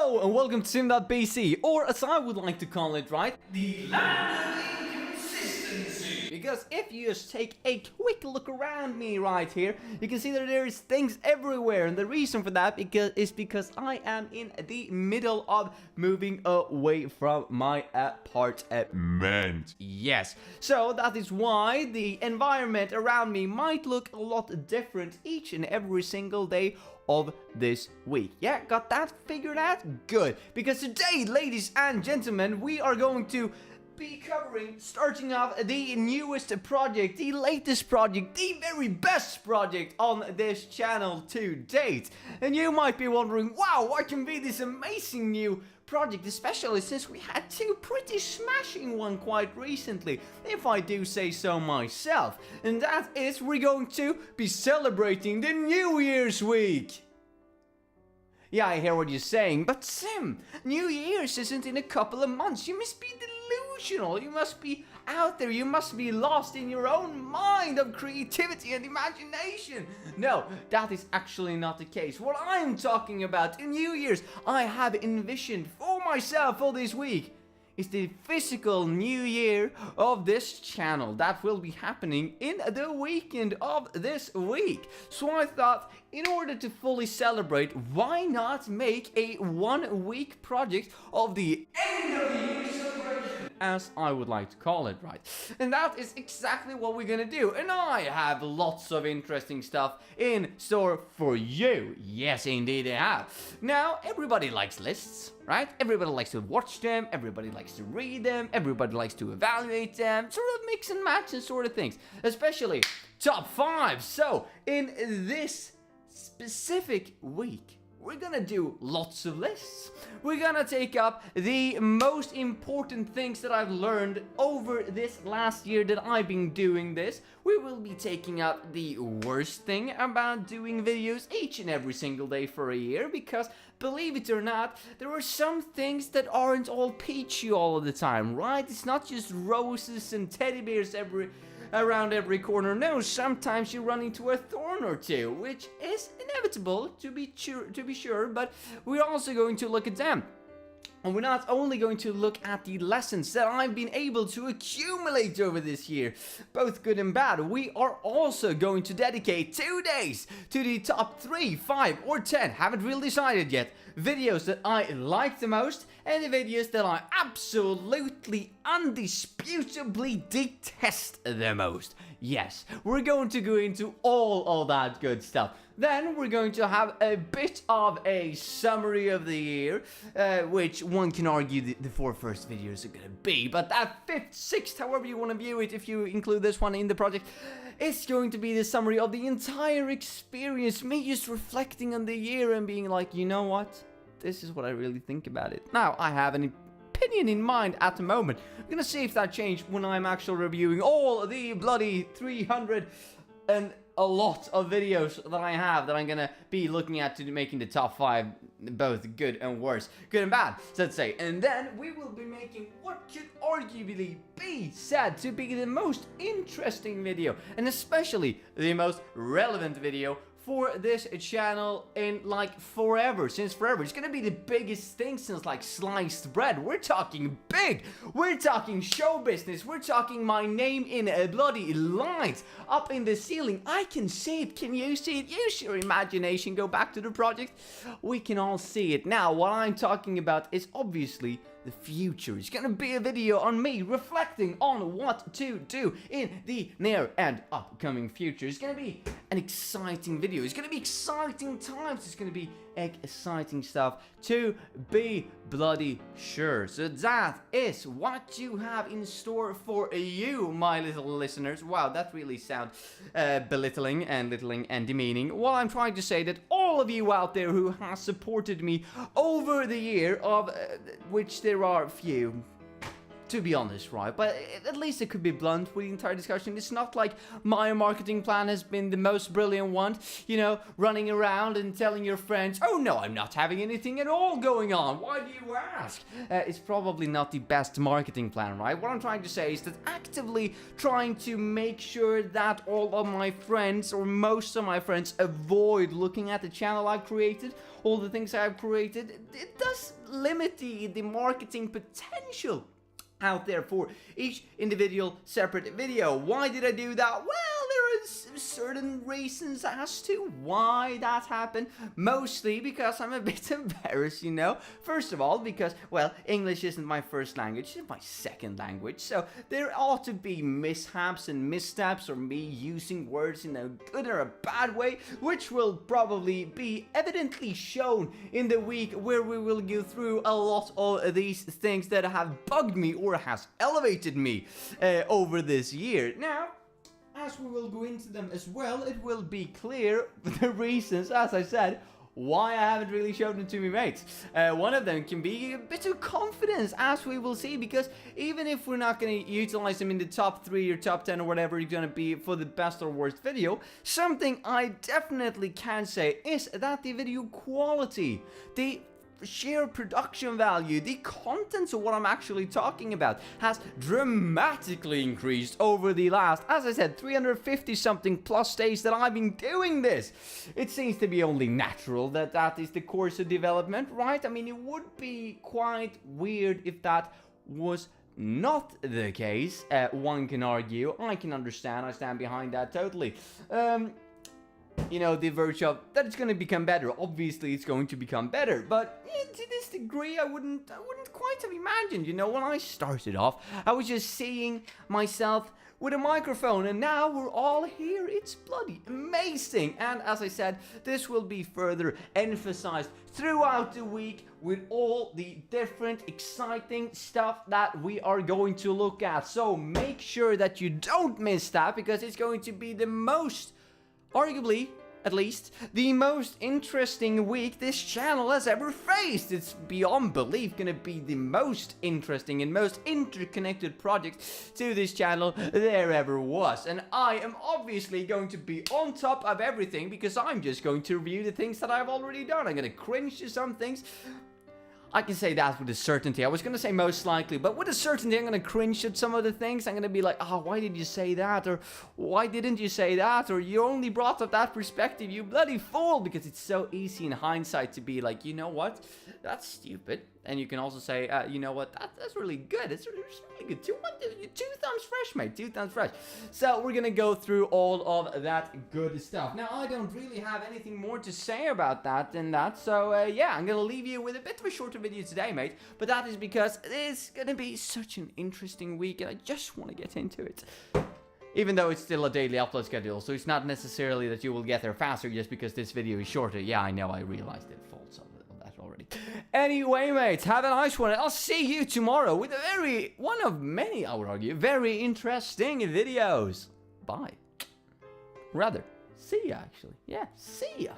Hello and welcome to Sim.bc, or as I would like to call it, right? The land of inconsistency. Because if you just take a quick look around me right here, you can see that there is things everywhere, and the reason for that is because I am in the middle of moving away from my apartment. Yes, so that is why the environment around me might look a lot different each and every single day of this week. Yeah, got that figured out? Good. Because today, ladies and gentlemen, we are going to be covering, starting off, the newest project, the latest project, the very best project on this channel to date. And you might be wondering, wow, what can be this amazing new project, especially since we had two pretty smashing one quite recently, if I do say so myself. And that is, we're going to be celebrating the New Year's week. Yeah, I hear what you're saying, but Sim, New Year's isn't in a couple of months. You must be delusional. You must be out there. You must be lost in your own mind of creativity and imagination. No, that is actually not the case. What I'm talking about in New Year's, I have envisioned for myself for this week, is the physical new year of this channel that will be happening in the weekend of this week. So I thought, in order to fully celebrate, why not make a 1 week project of the end of the year celebration, as I would like to call it, right? And that is exactly what we're gonna do. And I have lots of interesting stuff in store for you. Yes, indeed I have. Now, everybody likes lists, right? Everybody likes to watch them, everybody likes to read them, everybody likes to evaluate them, sort of mix and match and sort of things, especially top 5. So, in this specific week, we're gonna do lots of lists. We're gonna take up the most important things that I've learned over this last year that I've been doing this. We will be taking up the worst thing about doing videos each and every single day for a year, because believe it or not, there are some things that aren't all peachy all of the time, right? It's not just roses and teddy bears around every corner. No, sometimes you run into a thorn or two, which is inevitable to be sure, but we're also going to look at them. And we're not only going to look at the lessons that I've been able to accumulate over this year, both good and bad, we are also going to dedicate 2 days to the top 3, 5, or 10, haven't really decided yet, videos that I like the most, and the videos that I absolutely, undisputably detest the most. Yes, we're going to go into all of that good stuff. Then we're going to have a bit of a summary of the year, which one can argue the 4 first videos are gonna be, but that 5th, 6th, however you want to view it, if you include this one in the project, it's going to be the summary of the entire experience, me just reflecting on the year and being like, you know what, this is what I really think about it. Now, I have an opinion in mind at the moment. I'm gonna see if that changed when I'm actually reviewing all the bloody 300 and a lot of videos that I have that I'm gonna be looking at to making the top 5, both good and worse, good and bad, so to say. And then we will be making what could arguably be said to be the most interesting video, and especially the most relevant video for this channel in like forever, since forever. It's gonna be the biggest thing since like sliced bread. We're talking big, we're talking show business, we're talking my name in bloody lights up in the ceiling. I can see it. Can you see it? Use your imagination, go back to the project. We can all see it. Now, what I'm talking about is obviously the future. It's gonna be a video on me reflecting on what to do in the near and upcoming future. It's gonna be an exciting video. It's gonna be exciting times. It's gonna be exciting stuff, to be bloody sure. So that is what you have in store for you, my little listeners. Wow, that really sounds belittling and demeaning. Well, I'm trying to say that all of you out there who have supported me over the year, of which there are few, to be honest, right? But at least it could be blunt with the entire discussion. It's not like my marketing plan has been the most brilliant one, you know, running around and telling your friends, oh no, I'm not having anything at all going on. Why do you ask? It's probably not the best marketing plan, right? What I'm trying to say is that actively trying to make sure that all of my friends, or most of my friends, avoid looking at the channel I've created, all the things I've created, it does limit the marketing potential out there for each individual separate video. Why did I do that? Well, there is certain reasons as to why that happened. Mostly because I'm a bit embarrassed, you know. First of all, because, well, English isn't my first language, it's my second language. So there ought to be mishaps and missteps, or me using words in a good or a bad way, which will probably be evidently shown in the week where we will go through a lot of these things that have bugged me or has elevated me over this year. Now, as we will go into them as well, it will be clear the reasons, as I said, why I haven't really showed them to me mates. One of them can be a bit of confidence, as we will see, because even if we're not going to utilize them in the top 3 or top 10 or whatever it's going to be for the best or worst video, something I definitely can say is that the video quality, the sheer production value, the contents of what I'm actually talking about has dramatically increased over the last, as I said, 350 something plus days that I've been doing this. It seems to be only natural that that is the course of development, right? I mean, it would be quite weird if that was not the case. One can argue. I can understand. I stand behind that totally. You know, the verge of that it's going to become better. Obviously, it's going to become better, but to this degree, I wouldn't quite have imagined. You know, when I started off, I was just seeing myself with a microphone, and now we're all here. It's bloody amazing. And as I said, this will be further emphasized throughout the week with all the different exciting stuff that we are going to look at. So make sure that you don't miss that, because it's going to be the most, arguably, at least, the most interesting week this channel has ever faced. It's beyond belief gonna be the most interesting and most interconnected project to this channel there ever was. And I am obviously going to be on top of everything, because I'm just going to review the things that I've already done. I'm gonna cringe to some things. I can say that with a certainty. I was going to say most likely, but with a certainty, I'm going to cringe at some of the things. I'm going to be like, oh, why did you say that? Or why didn't you say that? Or you only brought up that perspective, you bloody fool. Because it's so easy in hindsight to be like, you know what? That's stupid. And you can also say, you know what? That's really good. It's really good. Two thumbs fresh, mate. 2 thumbs fresh. So we're going to go through all of that good stuff. Now, I don't really have anything more to say about that than that. So, yeah, I'm going to leave you with a bit of a shorter video today, mate. But that is because it's going to be such an interesting week, and I just want to get into it. Even though it's still a daily upload schedule, so it's not necessarily that you will get there faster just because this video is shorter. Yeah, I know, I realized it. Faults of that already. Anyway, mates, have a nice one. I'll see you tomorrow with one of many, I would argue, very interesting videos. Bye. Rather, see ya, actually. Yeah, see ya.